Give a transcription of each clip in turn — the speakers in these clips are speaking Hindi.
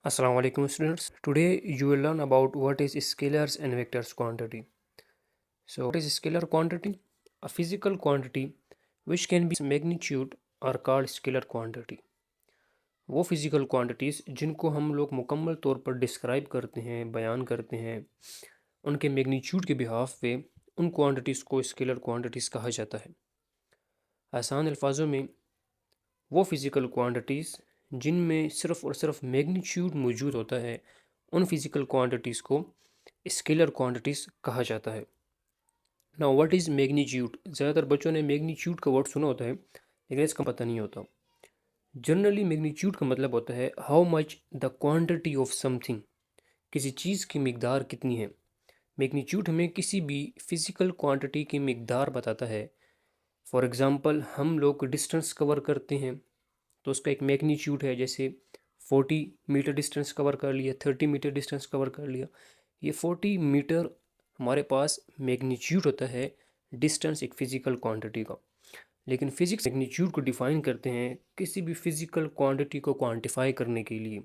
Assalamu alaikum students. Today you will learn about what is scalars and vectors quantity. So what is scalar quantity? A physical quantity which can be magnitude are called scalar quantity. वो फिज़िकल क्वांटिटीज़ जिनको हम लोग मुकम्मल तौर पर डिस्क्राइब करते हैं, बयान करते हैं, उनके मैग्नीट्यूड के बिहाफ पे उन क्वांटिटीज़ को स्केलर क्वांटिटीज़ कहा जाता है। आसान अल्फाजों में वो फिज़िकल क्वांटिटीज़ जिनमें सिर्फ़ और सिर्फ मैग्नीट्यूड मौजूद होता है, उन फिज़िकल क्वांटिटीज़ को स्केलर क्वांटिटीज़ कहा जाता है। Now what is magnitude? ज़्यादातर बच्चों ने मैग्नीट्यूड का वर्ड सुना होता है, लेकिन इसका पता नहीं होता। जनरली मैग्नीट्यूड का मतलब होता है how much the quantity of something, किसी चीज़ की मिकदार कितनी है। मैग्नीट्यूड हमें किसी भी फिज़िकल क्वांटिटी की मिकदार बताता है। फॉर एग्ज़ाम्पल हम लोग डिस्टेंस कवर करते हैं तो उसका एक मैग्नीट्यूड है, जैसे 40 मीटर डिस्टेंस कवर कर लिया, 30 मीटर डिस्टेंस कवर कर लिया। ये 40 मीटर हमारे पास मैग्नीट्यूड होता है डिस्टेंस एक फ़िज़िकल क्वांटिटी का। लेकिन फ़िज़िक्स मैग्नीट्यूड को डिफ़ाइन करते हैं किसी भी फ़िज़िकल क्वांटिटी को क्वांटिफाई करने के लिए।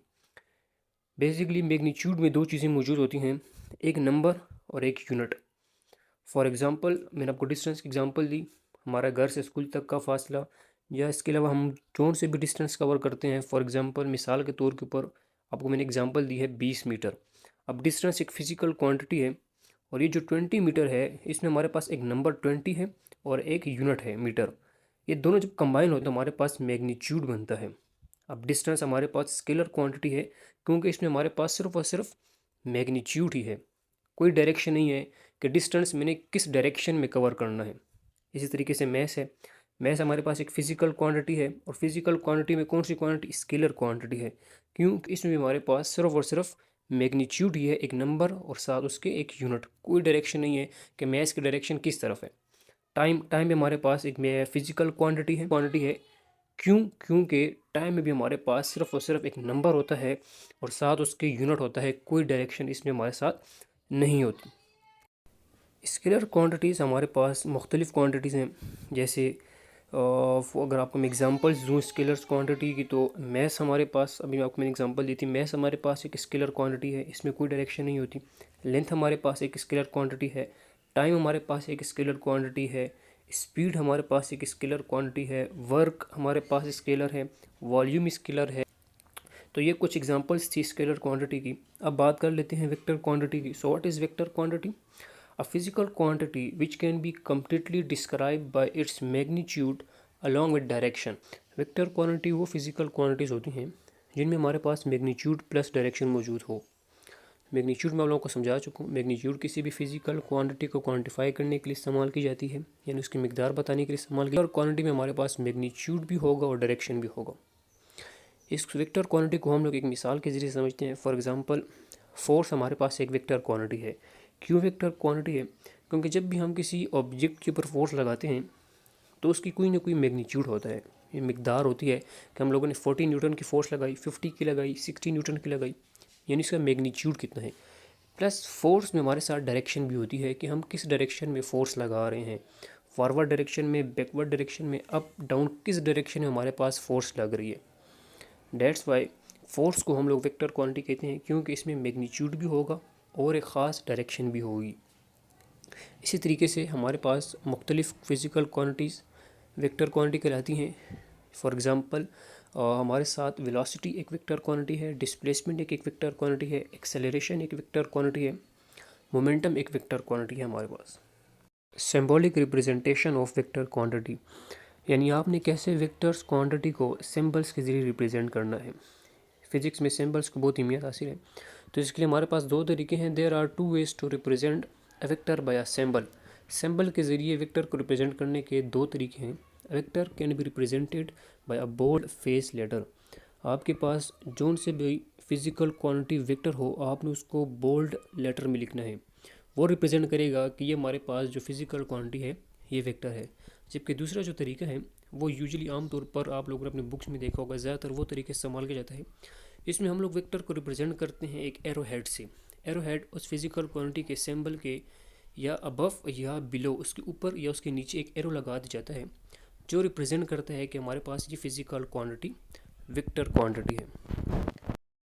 बेसिकली मैग्नीट्यूड में दो चीज़ें मौजूद होती हैं, एक नंबर और एक यूनिट। फॉर एग्ज़ाम्पल मैंने आपको डिस्टेंस की एग्ज़ाम्पल दी, हमारा घर से स्कूल तक का फासला, या इसके अलावा हम जोन से भी डिस्टेंस कवर करते हैं। फॉर एग्ज़ाम्पल मिसाल के तौर के ऊपर आपको मैंने एग्ज़ाम्पल दी है 20 मीटर। अब डिस्टेंस एक फ़िज़िकल क्वांटिटी है और ये जो 20 मीटर है इसमें हमारे पास एक नंबर 20 है और एक यूनिट है मीटर। ये दोनों जब कंबाइन होते हैं तो हमारे पास मैग्नीट्यूड बनता है। अब डिस्टेंस हमारे पास स्केलर क्वांटिटी है क्योंकि इसमें हमारे पास सिर्फ और सिर्फ मैग्नीट्यूड ही है, कोई डायरेक्शन नहीं है कि डिस्टेंस मैंने किस डायरेक्शन में कवर करना है। इसी तरीके से मैथ है, मैथ हमारे पास एक फ़िज़िकल क्वांटिटी है और फिज़िकल क्वांटिटी में कौन सी क्वांटिटी? स्केलर क्वांटिटी है, क्योंकि इसमें भी हमारे पास सिर्फ और सिर्फ मैग्नीट्यूड ही है, एक नंबर और साथ उसके एक यूनिट। कोई डायरेक्शन नहीं है कि मैथ की डायरेक्शन किस तरफ है। टाइम भी हमारे पास एक फिज़िकल क्वांटिटी है। क्योंकि टाइम में भी हमारे पास सिर्फ और सिर्फ एक नंबर होता है और साथ उसके यूनिट होता है, कोई डायरेक्शन इसमें हमारे साथ नहीं होती। स्केलर क्वांटिटीज़ हमारे पास मुख्तलिफ़ क्वांटिटीज़ हैं, जैसे अगर आपको मैं एग्ज़ाम्पल्स दूँ स्केलर्स क्वांटिटी की, तो मैथ्स हमारे पास, अभी आपको मैंने एग्ज़ाम्पल दी थी, मैथ्स हमारे पास एक स्केलर क्वांटिटी है, इसमें कोई डायरेक्शन नहीं होती। लेंथ हमारे पास एक स्केलर क्वांटिटी है, टाइम हमारे पास एक स्केलर क्वांटिटी है, स्पीड हमारे पास एक स्केलर क्वांटिटी है, वर्क हमारे पास स्केलर है, वॉल्यूम स्केलर है। तो ये कुछ एग्जांपल्स थी स्केलर क्वांटिटी की। अब बात कर लेते हैं वेक्टर क्वांटिटी की। So what is vector quantity? A physical quantity which can be completely described by its magnitude along with direction. Vector quantity वो फिज़िकल क्वांटिटीज़ होती हैं जिनमें हमारे पास मैग्नीट्यूड प्लस डायरेक्शन मौजूद हो। मैग्नीट्यूड मैं आप लोगों को समझा चुका हूँ। मैग्नीट्यूड किसी भी फिज़िकल क्वांटिटी को क्वांटिफाई करने के लिए इस्तेमाल की जाती है, यानी उसकी मिकदार बताने के लिए इस्तेमाल की। और क्वांटिटी में हमारे पास मैग्नीट्यूड भी होगा और डायरेक्शन भी होगा। इस वेक्टर क्वांटिटी को हम लोग एक मिसाल के ज़रिए समझते हैं। फॉर एग्ज़ाम्पल फोर्स हमारे पास एक वेक्टर क्वांटिटी है। क्यों वेक्टर क्वांटिटी है? क्योंकि जब भी हम किसी ऑब्जेक्ट के ऊपर फोर्स लगाते हैं तो उसकी कोई ना कोई मैग्नीट्यूड होता है, ये मिकदार होती है कि हम लोगों ने 40 न्यूटन की फोर्स लगाई, 50 की लगाई, 60 न्यूटन की लगाई, यानी इसका मैग्नीट्यूड कितना है। प्लस फोर्स में हमारे साथ डायरेक्शन भी होती है कि हम किस डायरेक्शन में फोर्स लगा रहे हैं, फॉरवर्ड डायरेक्शन में, बैकवर्ड डायरेक्शन में, अप डाउन, किस डायरेक्शन में हमारे पास फोर्स लग रही है। डेट्स वाई फोर्स को हम लोग वेक्टर क्वांटिटी कहते हैं, क्योंकि इसमें मैग्नीट्यूड भी होगा और एक ख़ास डायरेक्शन भी होगी। इसी तरीके से हमारे पास मुख्तलिफ़ फ़िज़िकल क्वांटिटीज़ वेक्टर क्वांटिटी कहलाती हैं। फॉर एग्ज़ाम्पल हमारे साथ वेलोसिटी एक वेक्टर क्वांटिटी है, डिस्प्लेसमेंट एक वेक्टर क्वांटिटी है, एक्सेलरेशन एक वेक्टर क्वांटिटी है, मोमेंटम एक वेक्टर क्वांटिटी है हमारे पास। Symbolic representation of vector quantity, यानी आपने कैसे वेक्टर्स क्वांटिटी को सिंबल्स के ज़रिए रिप्रेजेंट करना है। फिज़िक्स में सिंबल्स को बहुत अहमियत हासिल है, तो इसके लिए हमारे पास दो तरीके हैं। There are two ways to represent a vector by a symbol. Symbol के ज़रिए वेक्टर को रिप्रेजेंट करने के दो तरीके हैं। Vector can be represented by a bold face letter. आपके पास जोन से भी फिज़िकल क्वांटिटी वेक्टर हो, आपने उसको बोल्ड लेटर में लिखना है। वो रिप्रेजेंट करेगा कि ये हमारे पास जो फिज़िकल क्वांटिटी है ये वेक्टर है। जबकि दूसरा जो तरीका है वो यूजुअली आमतौर पर आप लोगों ने अपने बुक्स में देखा होगा, ज़्यादातर वो तरीके इस्तेमाल किया जाता है। इसमें हम लोग वेक्टर को रिप्रेजेंट करते हैं एक एरो हेड से। एरो हेड उस फिज़िकल क्वांटिटी के सिंबल के या अबव या बिलो, उसके ऊपर या उसके नीचे एक एरो लगा दिया जाता है जो रिप्रेजेंट करता है कि हमारे पास ये फिज़िकल क्वांटिटी वेक्टर क्वांटिटी है।